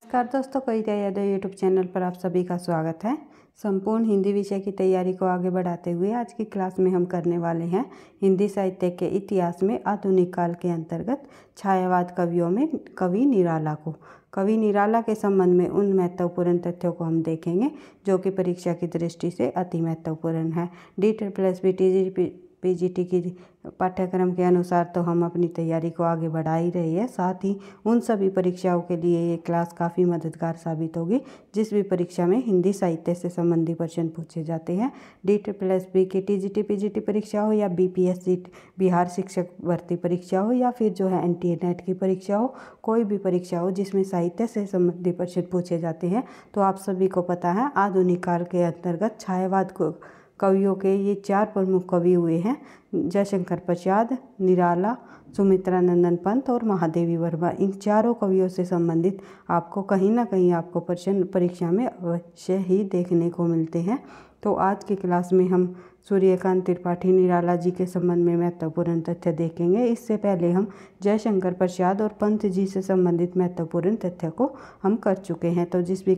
नमस्कार दोस्तों, कविता Yadav YouTube channel पर आप सभी का स्वागत है। संपूर्ण हिंदी विषय की तैयारी को आगे बढ़ाते हुए आज की क्लास में हम करने वाले हैं हिंदी साहित्य के इतिहास में आधुनिक काल के अंतर्गत छायावाद कवियों में कवि निराला को। कवि निराला के संबंध में उन महत्वपूर्ण तथ्यों को हम देखेंगे जो कि परीक्षा की दृष्टि से अति महत्वपूर्ण है। DEET+B PGT की पाठ्यक्रम के अनुसार तो हम अपनी तैयारी को आगे बढ़ा ही रहे हैं, साथ ही उन सभी परीक्षाओं के लिए ये क्लास काफ़ी मददगार साबित होगी जिस भी परीक्षा में हिंदी साहित्य से संबंधी प्रश्न पूछे जाते हैं। DEET+B की TGT PGT परीक्षा हो या BPSC बिहार शिक्षक भर्ती परीक्षा हो या फिर जो है NTA NET की परीक्षा हो, कोई भी परीक्षा हो जिसमें साहित्य से संबंधित प्रश्न पूछे जाते हैं, तो आप सभी को पता है आधुनिक काल के अंतर्गत छायावाद को कवियों के ये 4 प्रमुख कवि हुए हैं: जयशंकर प्रसाद, निराला, सुमित्रानंदन पंत और महादेवी वर्मा। इन चारों कवियों से संबंधित आपको कहीं ना कहीं आपको प्रश्न परीक्षा में अवश्य ही देखने को मिलते हैं। तो आज की क्लास में हम सूर्यकांत त्रिपाठी निराला जी के संबंध में महत्वपूर्ण तथ्य देखेंगे। इससे पहले हम जयशंकर प्रसाद और पंत जी से संबंधित महत्वपूर्ण तथ्य को हम कर चुके हैं। तो जिस भी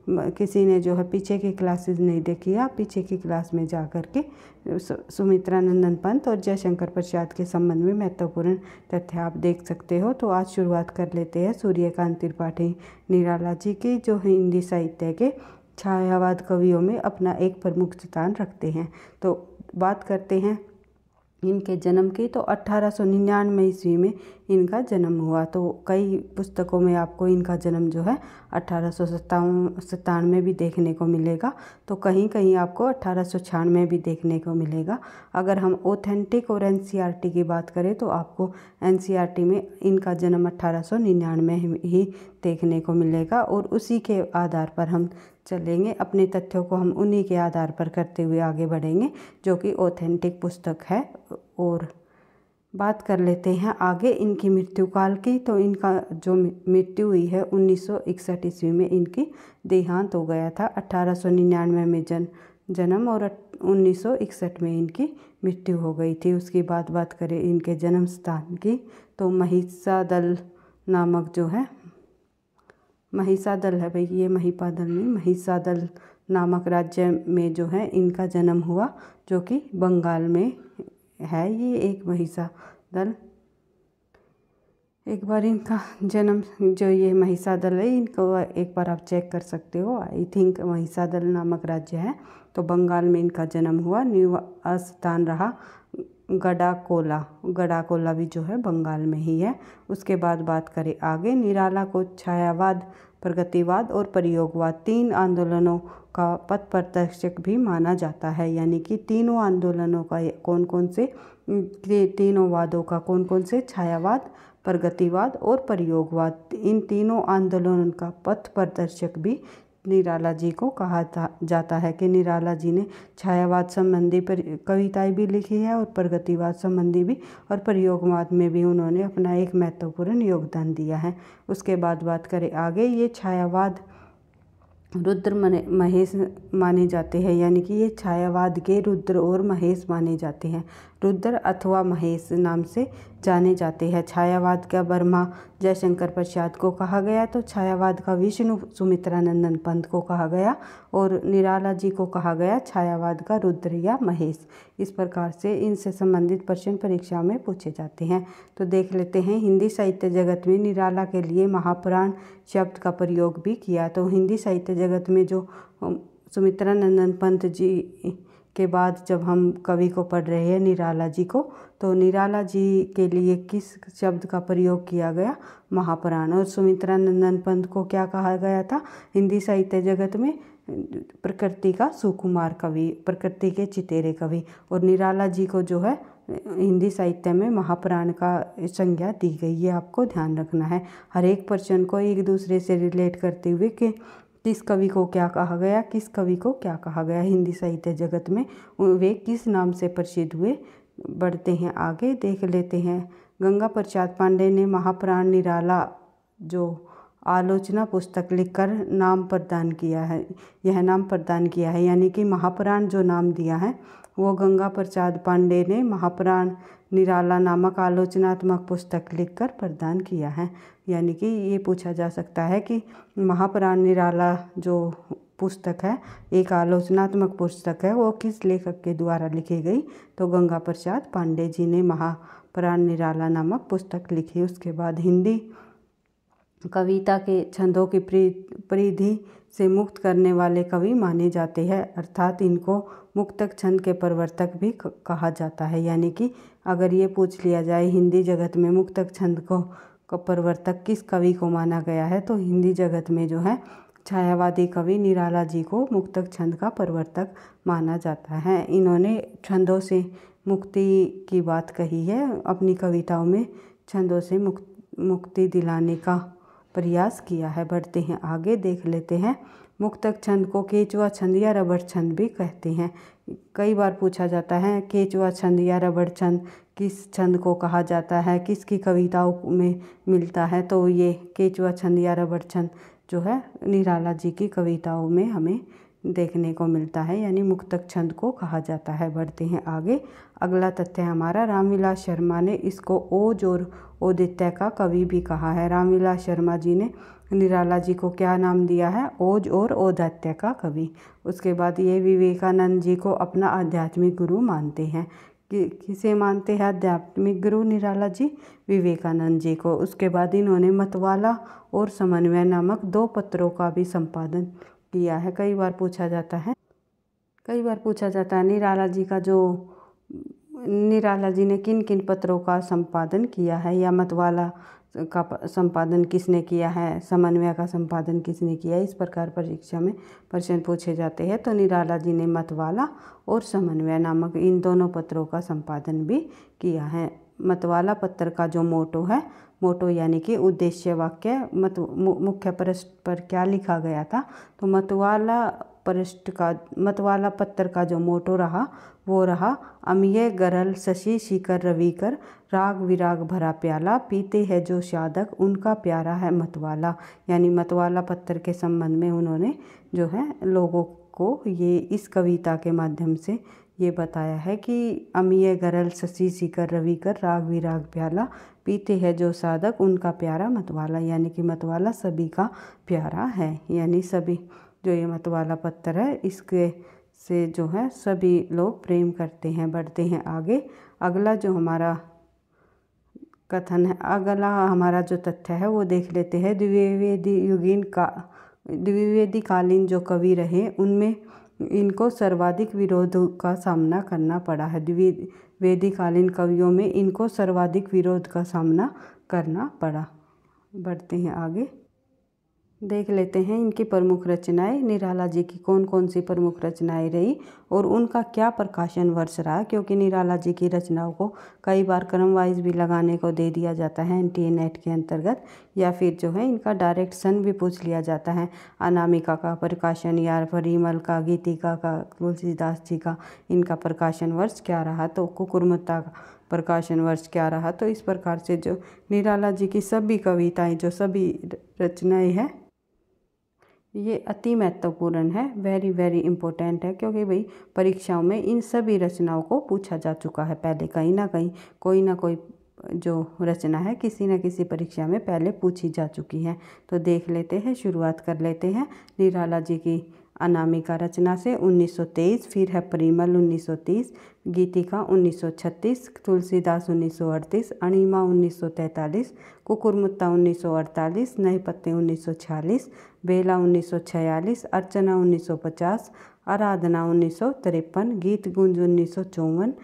किसी ने जो है पीछे की क्लासेस नहीं देखी है, आप पीछे की क्लास में जा कर के सुमित्रानंदन पंत और जयशंकर प्रसाद के संबंध में महत्वपूर्ण तथ्य आप देख सकते हो। तो आज शुरुआत कर लेते हैं सूर्यकांत त्रिपाठी निराला जी की, जो हिंदी साहित्य के छायावाद कवियों में अपना एक प्रमुख स्थान रखते हैं। तो बात करते हैं इनके जन्म की। तो 1899 ईस्वी में इनका जन्म हुआ। तो कई पुस्तकों में आपको इनका जन्म जो है 1897 भी देखने को मिलेगा, तो कहीं कहीं आपको 1896 भी देखने को मिलेगा। अगर हम ऑथेंटिक और NCERT की बात करें तो आपको NCERT में इनका जन्म 1899 ही देखने को मिलेगा और उसी के आधार पर हम चलेंगे। अपने तथ्यों को हम उन्हीं के आधार पर करते हुए आगे बढ़ेंगे जो कि ऑथेंटिक पुस्तक है। और बात कर लेते हैं आगे इनकी मृत्यु काल की। तो इनका जो मृत्यु हुई है 1961 ईस्वी में इनकी देहांत हो गया था। 1899 में जन्म और 1961 में इनकी मृत्यु हो गई थी। उसके बाद बात करें इनके जन्म स्थान की, तो महिषादल नामक जो है, महिषादल है भाई, ये महिपादल नहीं, महिषादल नामक राज्य में जो है इनका जन्म हुआ, जो कि बंगाल में है। ये एक महिषादल, एक बार इनका जन्म जो ये महिषादल है, इनको एक बार आप चेक कर सकते हो। आई थिंक महिषादल नामक राज्य है, तो बंगाल में इनका जन्म हुआ। निवास स्थान रहा गडाकोला भी जो है बंगाल में ही है। उसके बाद बात करें आगे, निराला को छायावाद, प्रगतिवाद और प्रयोगवाद 3 आंदोलनों का पथ प्रदर्शक भी माना जाता है। यानी कि तीनों आंदोलनों का कौन कौन से, तीनों वादों का कौन कौन से, छायावाद, प्रगतिवाद और प्रयोगवाद, इन तीनों आंदोलनों का पथ प्रदर्शक भी निराला जी को कहा जाता है कि निराला जी ने छायावाद संबंधी कविताएं भी लिखी है और प्रगतिवाद संबंधी भी, और प्रयोगवाद में भी उन्होंने अपना एक महत्वपूर्ण योगदान दिया है। उसके बाद बात करें आगे, ये छायावाद रुद्र महेश माने जाते हैं। यानी कि ये छायावाद के रुद्र और महेश माने जाते हैं। रुद्र अथवा महेश नाम से जाने जाते हैं। छायावाद का ब्रह्मा जयशंकर प्रसाद को कहा गया, तो छायावाद का विष्णु सुमित्रानंदन पंत को कहा गया, और निराला जी को कहा गया छायावाद का रुद्र या महेश। इस प्रकार से इनसे संबंधित प्रश्न परीक्षा में पूछे जाते हैं। तो देख लेते हैं, हिंदी साहित्य जगत में निराला के लिए महापुराण शब्द का प्रयोग भी किया। तो हिंदी साहित्य जगत में जो सुमित्रानंदन पंत जी के बाद जब हम कवि को पढ़ रहे हैं निराला जी को, तो निराला जी के लिए किस शब्द का प्रयोग किया गया? महापुराण। और सुमित्रानंदन पंत को क्या कहा गया था हिंदी साहित्य जगत में? प्रकृति का सुकुमार कवि, प्रकृति के चितेरे कवि। और निराला जी को जो है हिंदी साहित्य में महापुराण का संज्ञा दी गई। ये आपको ध्यान रखना है। हर एक प्रश्न को एक दूसरे से रिलेट करते हुए कि किस कवि को क्या कहा गया, किस कवि को क्या कहा गया हिंदी साहित्य जगत में, वे किस नाम से प्रसिद्ध हुए। बढ़ते हैं आगे, देख लेते हैं। गंगा प्रसाद पांडे ने महापुराण निराला जो आलोचना पुस्तक लिखकर नाम प्रदान किया है, यह नाम प्रदान किया है। यानी कि महापुराण जो नाम दिया है वो गंगा प्रसाद पांडे ने महापुराण निराला नामक आलोचनात्मक पुस्तक लिखकर प्रदान किया है। यानी कि ये पूछा जा सकता है कि महापुराण निराला जो पुस्तक है, एक आलोचनात्मक पुस्तक है, वो किस लेखक के द्वारा लिखी गई? तो गंगा प्रसाद पांडे जी ने महापुराण निराला नामक पुस्तक लिखी। उसके बाद हिंदी कविता के छंदों की परिधि से मुक्त करने वाले कवि माने जाते हैं, अर्थात इनको मुक्तक छंद के प्रवर्तक भी कहा जाता है। यानी कि अगर ये पूछ लिया जाए हिंदी जगत में मुक्तक छंद को प्रवर्तक किस कवि को माना गया है, तो हिंदी जगत में जो है छायावादी कवि निराला जी को मुक्तक छंद का प्रवर्तक माना जाता है। इन्होंने छंदों से मुक्ति की बात कही है, अपनी कविताओं में छंदों से मुक्ति दिलाने का प्रयास किया है। बढ़ते हैं आगे, देख लेते हैं। मुक्तक छंद को केचुआ छंद या रबड़ छंद भी कहते हैं। कई बार पूछा जाता है केचुआ छंद या रबड़ छंद किस छंद को कहा जाता है, किसकी कविताओं में मिलता है? तो ये केचुआ छंद या रबड़ छंद जो है निराला जी की कविताओं में हमें देखने को मिलता है, यानी मुक्तक छंद को कहा जाता है। बढ़ते हैं आगे। अगला तथ्य हमारा, रामविलास शर्मा ने इसको ओज और औदित्य का कवि भी कहा है। रामविलास शर्मा जी ने निराला जी को क्या नाम दिया है? ओज और औदित्य का कवि। उसके बाद ये विवेकानंद जी को अपना आध्यात्मिक गुरु मानते हैं। किसे मानते हैं आध्यात्मिक गुरु निराला जी? विवेकानंद जी को। उसके बाद इन्होंने मतवाला और समन्वय नामक 2 पत्रों का भी संपादन किया है। कई बार पूछा जाता है निराला जी ने किन किन पत्रों का संपादन किया है, या मतवाला का संपादन किसने किया है, समन्वय का संपादन किसने किया है, इस प्रकार परीक्षा में प्रश्न पूछे जाते हैं। तो निराला जी ने मतवाला और समन्वय नामक इन दोनों पत्रों का संपादन भी किया है। मतवाला पत्र का जो मोटो यानी कि उद्देश्य वाक्य मुख्य पृष्ठ पर क्या लिखा गया था? तो मतवाला पत्र का जो मोटो रहा वो रहा, अमिय गरल शशि शिखर रविकर, राग विराग भरा प्याला, पीते हैं जो साधक उनका प्यारा है मतवाला। यानी मतवाला पत्र के संबंध में उन्होंने जो है लोगों को ये इस कविता के माध्यम से ये बताया है कि अमिय गरल शशि शिखर रविकर, राग विराग प्याला, पीते हैं जो साधक उनका प्यारा मतवाला। यानी कि मतवाला सभी का प्यारा है, यानी सभी जो ये मतवाला पत्र है इसके से जो है सभी लोग प्रेम करते हैं। बढ़ते हैं आगे। अगला हमारा जो तथ्य है वो देख लेते हैं। द्विवेदी कालीन जो कवि रहे उनमें इनको सर्वाधिक विरोध का सामना करना पड़ा है। द्विवेदी कालीन कवियों में इनको सर्वाधिक विरोध का सामना करना पड़ा। बढ़ते हैं आगे, देख लेते हैं इनकी प्रमुख रचनाएं। निराला जी की कौन कौन सी प्रमुख रचनाएं रही और उनका क्या प्रकाशन वर्ष रहा, क्योंकि निराला जी की रचनाओं को कई बार क्रम वाइज भी लगाने को दे दिया जाता है NTA नेट के अंतर्गत, या फिर जो है इनका डायरेक्ट सन भी पूछ लिया जाता है। अनामिका का प्रकाशन या परिमल का, गीतिका का, तुलसीदास जी का इनका प्रकाशन वर्ष क्या रहा, तो कुकुरमुत्ता का प्रकाशन वर्ष क्या रहा। तो इस प्रकार से जो निराला जी की सभी कविताएं, जो सभी रचनाएं हैं, ये अति महत्वपूर्ण है, वेरी वेरी इम्पोर्टेंट है, क्योंकि भाई परीक्षाओं में इन सभी रचनाओं को पूछा जा चुका है पहले। कहीं ना कहीं कोई ना कोई जो रचना है किसी न किसी परीक्षा में पहले पूछी जा चुकी है। तो देख लेते हैं, शुरुआत कर लेते हैं निराला जी की अनामिका रचना से 1923, फिर है परिमल 1930, गीतिका 1936, तुलसीदास 1938, अणिमा 1943, कुकुरमुत्ता 1948, नए पत्ते 1946, बेला 1946, अर्चना 1950, आराधना 1953, गीत गुंज 1954।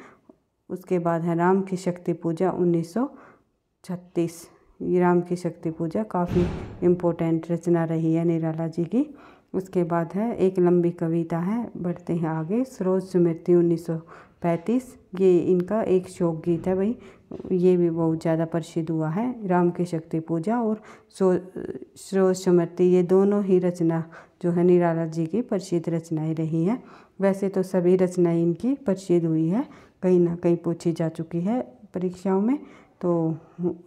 उसके बाद है राम की शक्ति पूजा 1936। ये राम की शक्ति पूजा काफ़ी इम्पोर्टेंट रचना रही है निराला जी की। उसके बाद है एक लंबी कविता है, बढ़ते हैं आगे। सरोज स्मृति 1935, ये इनका एक शोक गीत है भाई, ये भी बहुत ज़्यादा प्रसिद्ध हुआ है। राम की शक्ति पूजा और सरोज स्मृति, ये दोनों ही रचना जो है निराला जी की प्रसिद्ध रचनाएं रही हैं। वैसे तो सभी रचनाएं इनकी प्रसिद्ध हुई है, कहीं ना कहीं पूछी जा चुकी है परीक्षाओं में। तो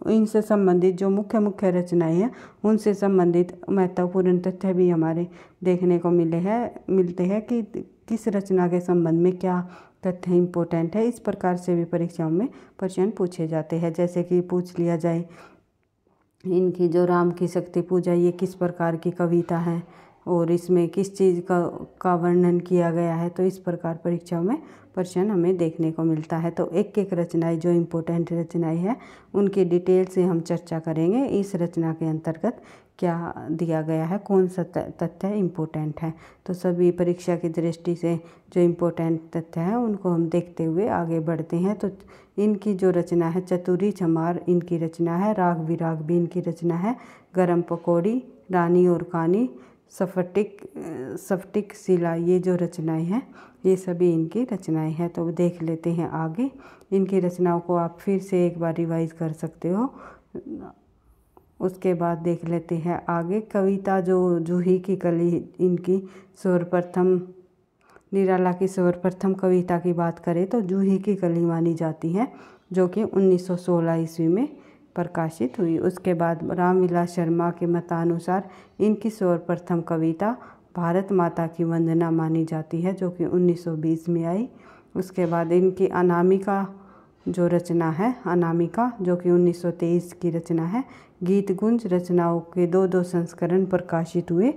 इनसे संबंधित जो मुख्य रचनाएं हैं उनसे संबंधित महत्वपूर्ण तथ्य भी हमारे देखने को मिलते हैं कि किस रचना के संबंध में क्या तथ्य इम्पोर्टेंट है। इस प्रकार से भी परीक्षाओं में प्रश्न पूछे जाते हैं। जैसे कि पूछ लिया जाए इनकी जो राम की शक्ति पूजा ये किस प्रकार की कविता है और इसमें किस चीज़ का वर्णन किया गया है, तो इस प्रकार परीक्षाओं में प्रश्न हमें देखने को मिलता है। तो एक एक रचनाएं जो इम्पोर्टेंट रचनाएं हैं उनकी डिटेल से हम चर्चा करेंगे। इस रचना के अंतर्गत क्या दिया गया है, कौन सा तथ्य इम्पोर्टेंट है। तो सभी परीक्षा की दृष्टि से जो इम्पोर्टेंट तथ्य है उनको हम देखते हुए आगे बढ़ते हैं। तो इनकी जो रचना है चतुरी चमार इनकी रचना है, राग विराग भी इनकी रचना है, गरम पकौड़ी, रानी और कहानी, स्फटिक शिला ये जो रचनाएं हैं ये सभी इनकी रचनाएं हैं। तो देख लेते हैं आगे। इनकी रचनाओं को आप फिर से एक बार रिवाइज कर सकते हो। उसके बाद देख लेते हैं आगे। कविता जो जूही की कली इनकी सर्वप्रथम, निराला की सर्वप्रथम कविता की बात करें तो जूही की कली मानी जाती है, जो कि 1916 ईस्वी में प्रकाशित हुई। उसके बाद रामविलास शर्मा के मतानुसार इनकी सर्वप्रथम कविता भारत माता की वंदना मानी जाती है, जो कि 1920 में आई। उसके बाद इनकी अनामिका जो रचना है, अनामिका जो कि 1923 की रचना है। गीत गुंज रचनाओं के दो संस्करण प्रकाशित हुए।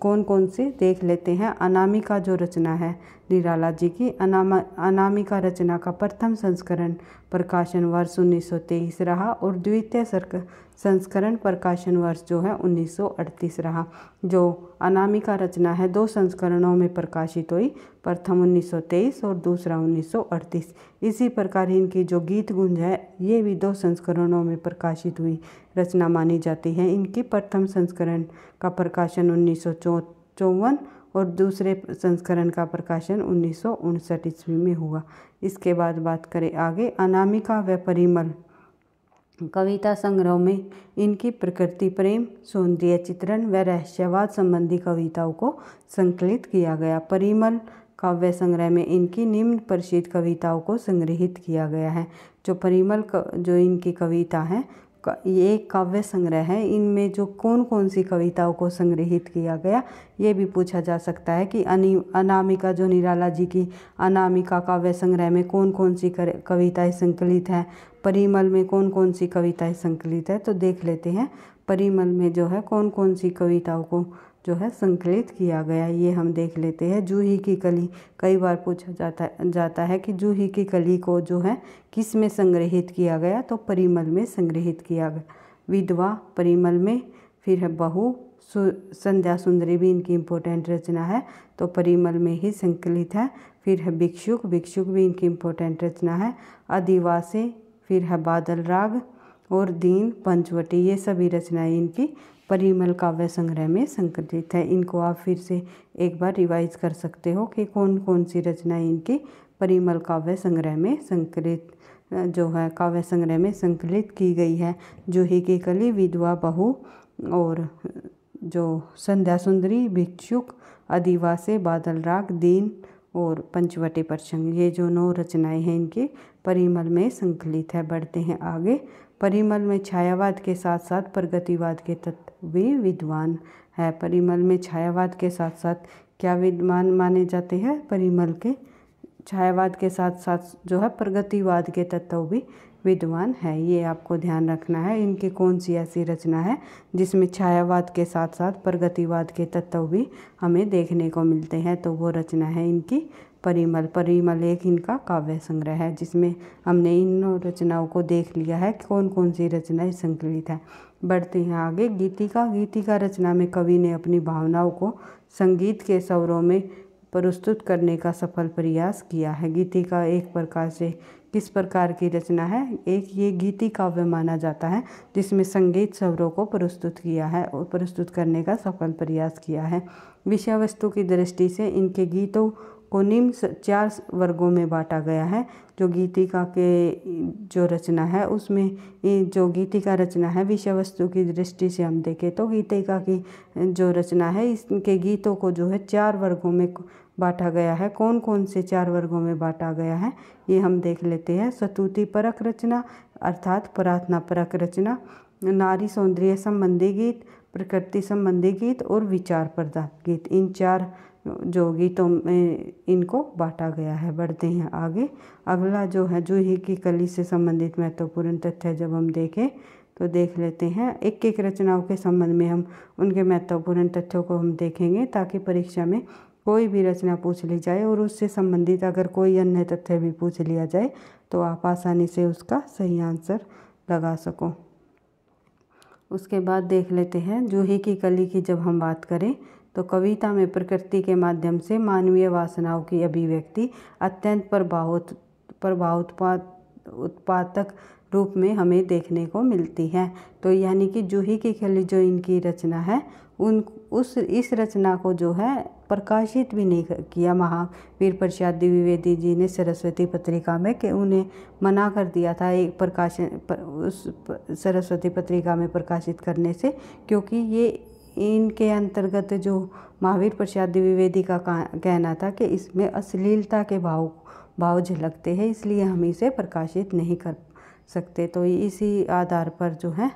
कौन कौन से देख लेते हैं। अनामिका जो रचना है निराला जी की, अनामिका रचना का प्रथम संस्करण प्रकाशन वर्ष 1923 रहा और द्वितीय संस्करण प्रकाशन वर्ष जो है 1938 रहा। जो अनामिका रचना है 2 संस्करणों में प्रकाशित हुई, प्रथम 1923 और दूसरा 1938। इसी प्रकार इनकी जो गीत गुंज है ये भी 2 संस्करणों में प्रकाशित हुई रचना मानी जाती है। इनकी प्रथम संस्करण का प्रकाशन 1954 और दूसरे संस्करण का प्रकाशन 1959 ईस्वी में हुआ। इसके बाद बात करें आगे। अनामिका व परिमल कविता संग्रह में इनकी प्रकृति प्रेम, सौंदर्य चित्रण व रहस्यवाद संबंधी कविताओं को संकलित किया गया। परिमल काव्य संग्रह में इनकी निम्न प्रसिद्ध कविताओं को संग्रहित किया गया है। जो परिमल जो इनकी कविता है ये एक काव्य संग्रह है। इनमें जो कौन कौन सी कविताओं को संग्रहित किया गया ये भी पूछा जा सकता है कि अनामिका जो निराला जी की अनामिका काव्य संग्रह में कौन कौन सी कविताएं संकलित हैं, परिमल में कौन कौन सी कविताएं संकलित है। तो देख लेते हैं परिमल में जो है कौन कौन सी कविताओं को जो है संकलित किया गया, ये हम देख लेते हैं। जूही की कली कई बार पूछा जाता है कि जूही की कली को जो है किस में संग्रहित किया गया, तो परिमल में संग्रहित किया गया। विधवा परिमल में, फिर है बहू, संध्या सुंदरी भी इनकी इम्पोर्टेंट रचना है तो परिमल में ही संकलित है। फिर है भिक्षुक भी इनकी इम्पोर्टेंट रचना है। आदिवासी, फिर है बादल राग और दीन पंचवटी, ये सभी रचनाएं इनकी परिमल काव्य संग्रह में संकलित है। इनको आप फिर से एक बार रिवाइज कर सकते हो कि कौन कौन सी रचनाएं इनकी परिमल काव्य संग्रह में संकलित जो है काव्य संग्रह में संकलित की गई है। जूही की कली, विधवा, बहू और जो संध्या सुंदरी, भिक्षुक, आदिवासी, बादल राग, दीन और पंचवटी प्रसंग, ये जो 9 रचनाएं हैं इनकी परिमल में संकलित है। बढ़ते हैं आगे। परिमल में छायावाद के साथ साथ प्रगतिवाद के तत्व भी विद्वान है। परिमल में छायावाद के साथ साथ क्या विद्वान माने जाते हैं, परिमल के छायावाद के साथ साथ जो है प्रगतिवाद के तत्व भी विद्वान है। ये आपको ध्यान रखना है। इनकी कौन सी ऐसी रचना है जिसमें छायावाद के साथ साथ प्रगतिवाद के तत्व भी हमें देखने को मिलते हैं, तो वो रचना है इनकी परिमल एक इनका काव्य संग्रह है जिसमें हमने इन रचनाओं को देख लिया है कि कौन कौन सी रचनाएं संकलित है। बढ़ते हैं आगे। गीतिका रचना में कवि ने अपनी भावनाओं को संगीत के स्वरों में प्रस्तुत करने का सफल प्रयास किया है। गीतिका एक प्रकार से किस प्रकार की रचना है, एक ये गीति काव्य माना जाता है जिसमें संगीत स्वरों को प्रस्तुत किया है और प्रस्तुत करने का सफल प्रयास किया है। विषय वस्तु की दृष्टि से इनके गीतों को निम्न 4 वर्गों में बांटा गया है। जो गीतिका के जो रचना है उसमें जो गीतिका रचना है विषय वस्तु की दृष्टि से हम देखें तो गीतिका की जो रचना है इसके गीतों को जो है 4 वर्गों में बांटा गया है। कौन कौन से 4 वर्गों में बांटा गया है ये हम देख लेते हैं। स्तुति परक रचना अर्थात प्रार्थना परक रचना, नारी सौंदर्य संबंधी गीत, प्रकृति संबंधी गीत और विचार प्रधान गीत, इन 4 जो गीतों में इनको बांटा गया है। बढ़ते हैं आगे। अगला जो है जूही की कली से संबंधित महत्वपूर्ण तथ्य जब हम देखें तो देख लेते हैं। एक एक रचनाओं के संबंध में हम उनके महत्वपूर्ण तथ्यों को हम देखेंगे, ताकि परीक्षा में कोई भी रचना पूछ ली जाए और उससे संबंधित अगर कोई अन्य तथ्य भी पूछ लिया जाए तो आप आसानी से उसका सही आंसर लगा सको। उसके बाद देख लेते हैं जूही की कली की जब हम बात करें तो कविता में प्रकृति के माध्यम से मानवीय वासनाओं की अभिव्यक्ति अत्यंत उत्पादक रूप में हमें देखने को मिलती है। तो यानी कि जूही की कली जो इनकी रचना है इस रचना को जो है प्रकाशित भी नहीं किया महावीर प्रसाद द्विवेदी जी ने सरस्वती पत्रिका में, कि उन्हें मना कर दिया था एक उस सरस्वती पत्रिका में प्रकाशित करने से, क्योंकि ये इनके अंतर्गत जो महावीर प्रसाद द्विवेदी का कहना था कि इसमें अश्लीलता के भाव झलकते हैं, इसलिए हम इसे प्रकाशित नहीं कर सकते। तो इसी आधार पर जो है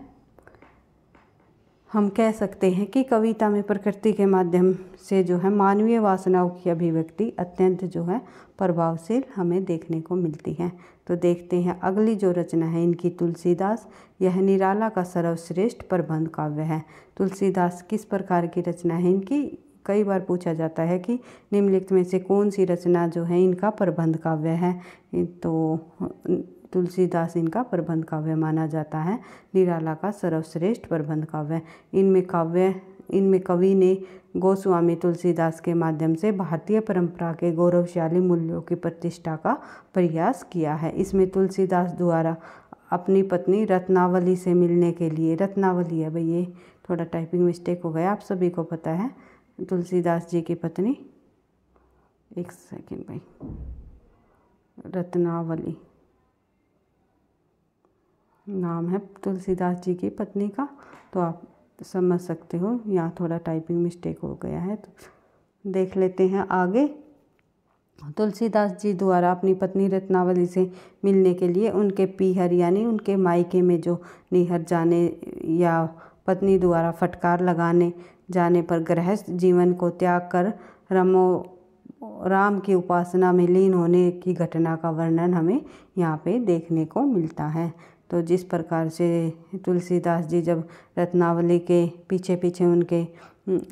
हम कह सकते हैं कि कविता में प्रकृति के माध्यम से जो है मानवीय वासनाओं की अभिव्यक्ति अत्यंत जो है प्रभावशील हमें देखने को मिलती है। तो देखते हैं अगली जो रचना है इनकी तुलसीदास, यह निराला का सर्वश्रेष्ठ प्रबंध काव्य है। तुलसीदास किस प्रकार की रचना है इनकी? कई बार पूछा जाता है कि निम्नलिखित में से कौन सी रचना जो है इनका प्रबंध काव्य है, तो तुलसीदास इनका प्रबंध काव्य माना जाता है, निराला का सर्वश्रेष्ठ प्रबंध काव्य। इनमें कवि ने गोस्वामी तुलसीदास के माध्यम से भारतीय परंपरा के गौरवशाली मूल्यों की प्रतिष्ठा का प्रयास किया है। इसमें तुलसीदास द्वारा अपनी पत्नी रत्नावली से मिलने के लिए, रत्नावली है भाई, ये थोड़ा टाइपिंग मिस्टेक हो गया, आप सभी को पता है, तुलसीदास जी की पत्नी, एक सेकंड भाई, रत्नावली नाम है तुलसीदास जी की पत्नी का, तो आप समझ सकते हो, यहाँ थोड़ा टाइपिंग मिस्टेक हो गया है। तो देख लेते हैं आगे। तुलसीदास जी द्वारा अपनी पत्नी रत्नावली से मिलने के लिए उनके पीहर यानी उनके मायके में जो निहर जाने या पत्नी द्वारा फटकार लगाने जाने पर गृहस्थ जीवन को त्याग कर राम की उपासना में लीन होने की घटना का वर्णन हमें यहाँ पे देखने को मिलता है। तो जिस प्रकार से तुलसीदास जी जब रत्नावली के पीछे पीछे उनके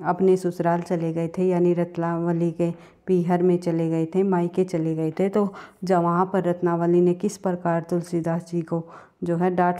अपने ससुराल चले गए थे, यानी रत्नावली के पीहर में चले गए थे, मायके चले गए थे, तो जब वहाँ पर रत्नावली ने किस प्रकार तुलसीदास जी को जो है डांट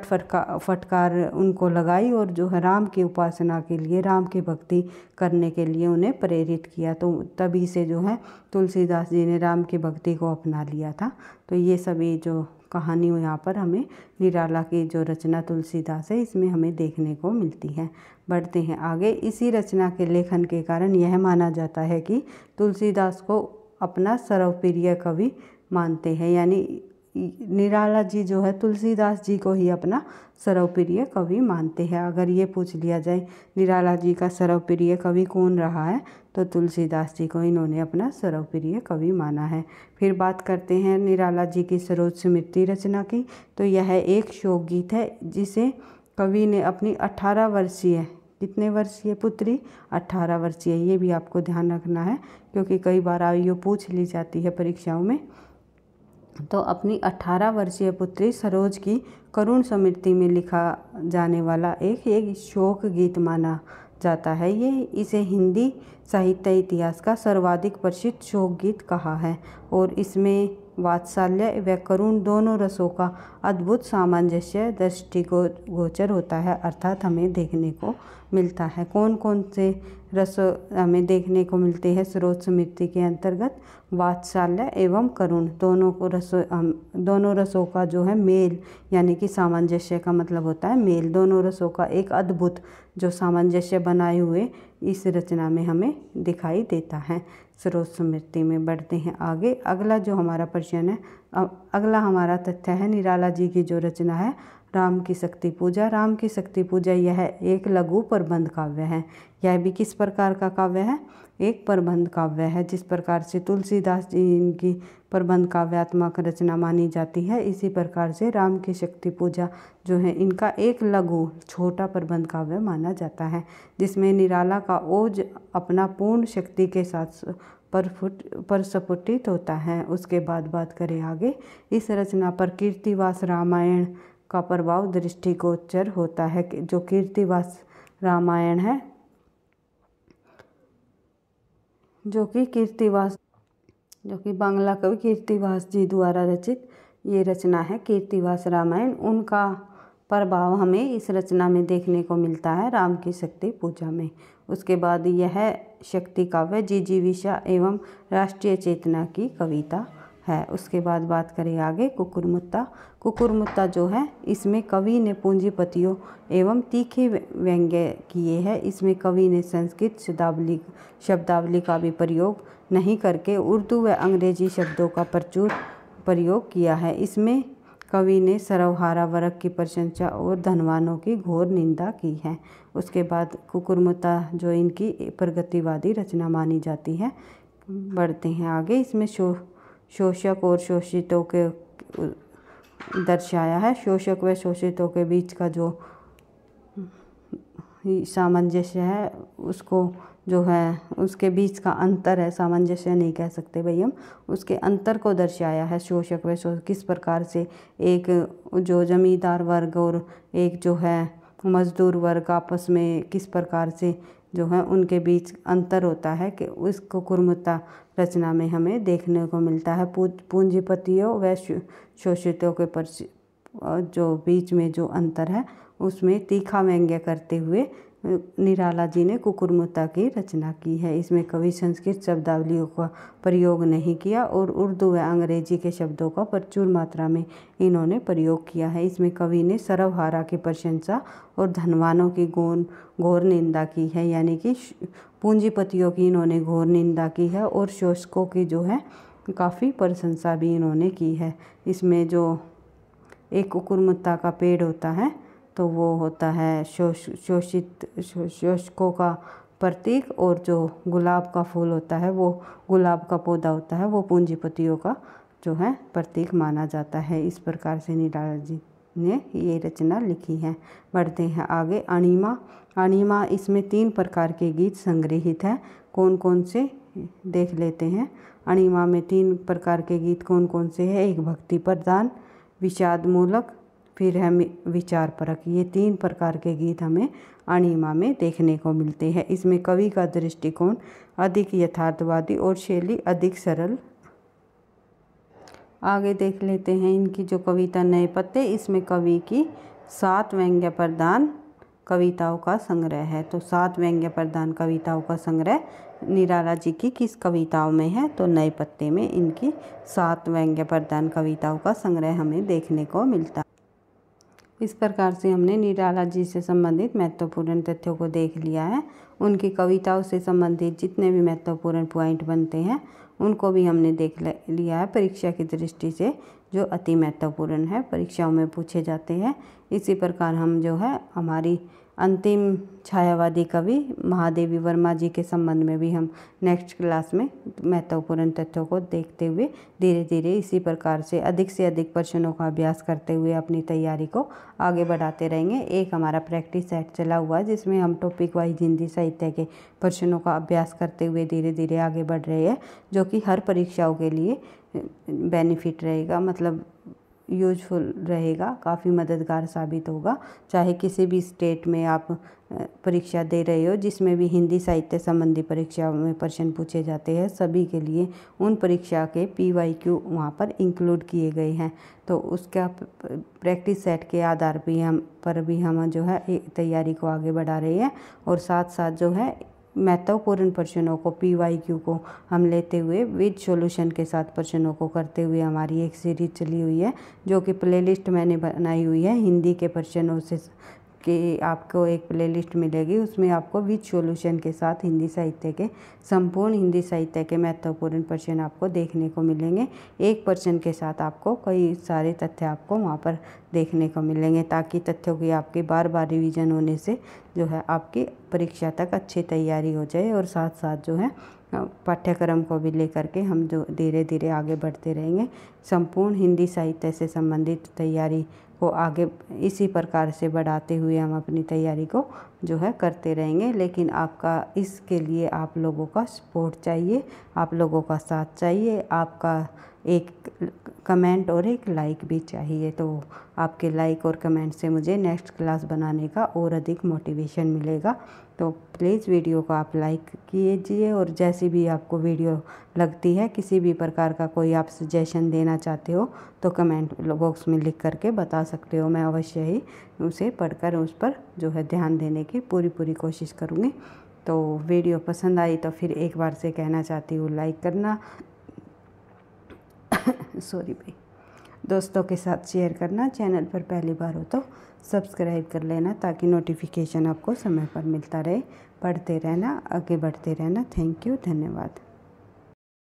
फटकार उनको लगाई और जो है राम की उपासना के लिए, राम की भक्ति करने के लिए उन्हें प्रेरित किया। तो तभी से जो है तुलसीदास जी ने राम की भक्ति को अपना लिया था। तो ये सभी जो कहानी यहाँ पर हमें निराला की जो रचना तुलसीदास है इसमें हमें देखने को मिलती है। बढ़ते हैं आगे। इसी रचना के लेखन के कारण यह माना जाता है कि तुलसीदास को अपना सर्वप्रिय कवि मानते हैं, यानी निराला जी जो है तुलसीदास जी को ही अपना सर्वप्रिय कवि मानते हैं। अगर ये पूछ लिया जाए निराला जी का सर्वप्रिय कवि कौन रहा है, तो तुलसीदास जी को इन्होंने अपना सर्वप्रिय कवि माना है। फिर बात करते हैं निराला जी की सरोज स्मृति रचना की। तो यह एक शोक गीत है जिसे कवि ने अपनी 18 वर्षीय, कितने वर्षीय पुत्री, 18 वर्षीय, ये भी आपको ध्यान रखना है क्योंकि कई बार आयु पूछ ली जाती है परीक्षाओं में। तो अपनी 18 वर्षीय पुत्री सरोज की करुण स्मृति में लिखा जाने वाला एक शोक गीत माना जाता है। इसे हिंदी साहित्य इतिहास का सर्वाधिक प्रसिद्ध शोक गीत कहा है और इसमें वात्सल्य व करुण दोनों रसों का अद्भुत सामंजस्य दृष्टिगोचर होता है, अर्थात हमें देखने को मिलता है। कौन कौन से रस हमें देखने को मिलते हैं सरोज स्मृति के अंतर्गत? वात्सल्य एवं करुण, दोनों रसों का जो है मेल, यानी कि सामंजस्य का मतलब होता है मेल, दोनों रसों का एक अद्भुत जो सामंजस्य बनाए हुए इस रचना में हमें दिखाई देता है सरोज स्मृति में। बढ़ते हैं आगे। अगला जो हमारा प्रश्न है, अगला हमारा तथ्य है निराला जी की जो रचना है राम की शक्ति पूजा। राम की शक्ति पूजा यह एक लघु प्रबंध काव्य है। यह भी किस प्रकार का काव्य है? एक प्रबंध काव्य है। जिस प्रकार से तुलसीदास जी इनकी प्रबंध काव्यात्मक रचना मानी जाती है, इसी प्रकार से राम की शक्ति पूजा जो है इनका एक लघु छोटा प्रबंध काव्य माना जाता है, जिसमें निराला का ओज अपना पूर्ण शक्ति के साथ प्रस्फुटित होता है। उसके बाद बात करें आगे, इस रचना पर कीर्तिवास रामायण का प्रभाव दृष्टिगोचर होता है। जो कीर्तिवास रामायण है, जो कि बांग्ला कवि कीर्तिवास जी द्वारा रचित ये रचना है कीर्तिवास रामायण, उनका प्रभाव हमें इस रचना में देखने को मिलता है राम की शक्ति पूजा में। उसके बाद यह शक्ति काव्य जिजीविषा एवं राष्ट्रीय चेतना की कविता है। उसके बाद बात करें आगे कुकुरमुत्ता। कुकुरमुत्ता जो है इसमें कवि ने पूंजीपतियों एवं तीखे व्यंग्य किए हैं। इसमें कवि ने संस्कृत शब्दावली का भी प्रयोग नहीं करके उर्दू व अंग्रेजी शब्दों का प्रचुर प्रयोग किया है। इसमें कवि ने सर्वहारा वर्ग की प्रशंसा और धनवानों की घोर निंदा की है। उसके बाद कुकुरमुत्ता जो इनकी प्रगतिवादी रचना मानी जाती है। बढ़ते हैं आगे, इसमें शोषक और शोषितों के दर्शाया है। शोषक व शोषितों के बीच का जो सामंजस्य है, उसको जो है उसके बीच का अंतर है, सामंजस्य नहीं कह सकते भाई हम, उसके अंतर को दर्शाया है। शोषक व शोषक किस प्रकार से एक जो जमींदार वर्ग और एक जो है मजदूर वर्ग आपस में किस प्रकार से जो है उनके बीच अंतर होता है, कि उस कुकुरमुत्ता रचना में हमें देखने को मिलता है। पूंजीपतियों व शोषितों के जो बीच में जो अंतर है, उसमें तीखा व्यंग्य करते हुए निराला जी ने कुकुरमुत्ता की रचना की है। इसमें कवि संस्कृत शब्दावलियों का प्रयोग नहीं किया और उर्दू व अंग्रेजी के शब्दों का प्रचुर मात्रा में इन्होंने प्रयोग किया है। इसमें कवि ने सर्वहारा की प्रशंसा और धनवानों की घोर निंदा की है, यानी कि पूंजीपतियों की इन्होंने घोर निंदा की है और शोषकों की जो है काफ़ी प्रशंसा भी इन्होंने की है। इसमें जो एक कुकुरमुत्ता का पेड़ होता है तो वो होता है शोषकों का प्रतीक, और जो गुलाब का फूल होता है, वो गुलाब का पौधा होता है, वो पूंजीपतियों का जो है प्रतीक माना जाता है। इस प्रकार से निराला जी ने ये रचना लिखी है। बढ़ते हैं आगे, अणिमा। अणिमा, इसमें 3 प्रकार के गीत संग्रहित हैं। कौन कौन से देख लेते हैं। अणिमा में 3 प्रकार के गीत कौन कौन से हैं? एक भक्ति प्रधान, विषाद मूलक, फिर है विचार परक। ये 3 प्रकार के गीत हमें अणिमा में देखने को मिलते हैं। इसमें कवि का दृष्टिकोण अधिक यथार्थवादी और शैली अधिक सरल। आगे देख लेते हैं इनकी जो कविता नए पत्ते, इसमें कवि की 7 व्यंग्य प्रधान कविताओं का संग्रह है। तो 7 व्यंग्य प्रधान कविताओं का संग्रह निराला जी की किस कविताओं में है? तो नए पत्ते में इनकी 7 व्यंग्य प्रधान कविताओं का संग्रह हमें देखने को मिलता है। इस प्रकार से हमने निराला जी से संबंधित महत्वपूर्ण तथ्यों को देख लिया है। उनकी कविताओं से संबंधित जितने भी महत्वपूर्ण पॉइंट बनते हैं उनको भी हमने देख लिया है, परीक्षा की दृष्टि से जो अति महत्वपूर्ण है, परीक्षाओं में पूछे जाते हैं। इसी प्रकार हम जो है हमारी अंतिम छायावादी कवि महादेवी वर्मा जी के संबंध में भी हम नेक्स्ट क्लास में महत्वपूर्ण तथ्यों को देखते हुए धीरे धीरे इसी प्रकार से अधिक प्रश्नों का अभ्यास करते हुए अपनी तैयारी को आगे बढ़ाते रहेंगे। एक हमारा प्रैक्टिस सेट चला हुआ है जिसमें हम टॉपिक वाइज हिंदी साहित्य के प्रश्नों का अभ्यास करते हुए धीरे धीरे आगे बढ़ रहे हैं, जो कि हर परीक्षाओं के लिए बेनिफिट रहेगा, मतलब यूजफुल रहेगा, काफ़ी मददगार साबित होगा। चाहे किसी भी स्टेट में आप परीक्षा दे रहे हो जिसमें भी हिंदी साहित्य संबंधी परीक्षा में प्रश्न पूछे जाते हैं, सभी के लिए उन परीक्षा के PYQ वहाँ पर इंक्लूड किए गए हैं। तो उसका प्रैक्टिस सेट के आधार पर भी हम जो है तैयारी को आगे बढ़ा रहे हैं, और साथ साथ जो है महत्वपूर्ण प्रश्नों को PYQ को हम लेते हुए विद सॉल्यूशन के साथ प्रश्नों को करते हुए हमारी एक सीरीज चली हुई है, जो कि प्लेलिस्ट मैंने बनाई हुई है हिंदी के प्रश्नों से कि आपको एक प्लेलिस्ट मिलेगी, उसमें आपको विद सॉल्यूशन के साथ हिंदी साहित्य के संपूर्ण हिंदी साहित्य के महत्वपूर्ण प्रश्न आपको देखने को मिलेंगे। एक प्रश्न के साथ आपको कई सारे तथ्य आपको वहाँ पर देखने को मिलेंगे, ताकि तथ्यों की आपकी बार बार रिवीजन होने से जो है आपकी परीक्षा तक अच्छी तैयारी हो जाए। और साथ साथ जो है पाठ्यक्रम को भी लेकर के हम जो धीरे धीरे आगे बढ़ते रहेंगे। संपूर्ण हिंदी साहित्य से संबंधित तैयारी को आगे इसी प्रकार से बढ़ाते हुए हम अपनी तैयारी को जो है करते रहेंगे। लेकिन आपका इसके लिए आप लोगों का सपोर्ट चाहिए, आप लोगों का साथ चाहिए, आपका एक कमेंट और एक लाइक भी चाहिए। तो आपके लाइक और कमेंट से मुझे नेक्स्ट क्लास बनाने का और अधिक मोटिवेशन मिलेगा। तो प्लीज़ वीडियो को आप लाइक कीजिए, और जैसी भी आपको वीडियो लगती है, किसी भी प्रकार का कोई आप सजेशन देना चाहते हो तो कमेंट बॉक्स में लिख करके बता सकते हो। मैं अवश्य ही उसे पढ़कर उस पर जो है ध्यान देने की पूरी कोशिश करूँगी। तो वीडियो पसंद आई तो फिर एक बार से कहना चाहती हूँ, लाइक करना सॉरी भाई, दोस्तों के साथ शेयर करना, चैनल पर पहली बार हो तो सब्सक्राइब कर लेना, ताकि नोटिफिकेशन आपको समय पर मिलता रहे। पढ़ते रहना, आगे बढ़ते रहना। थैंक यू, धन्यवाद।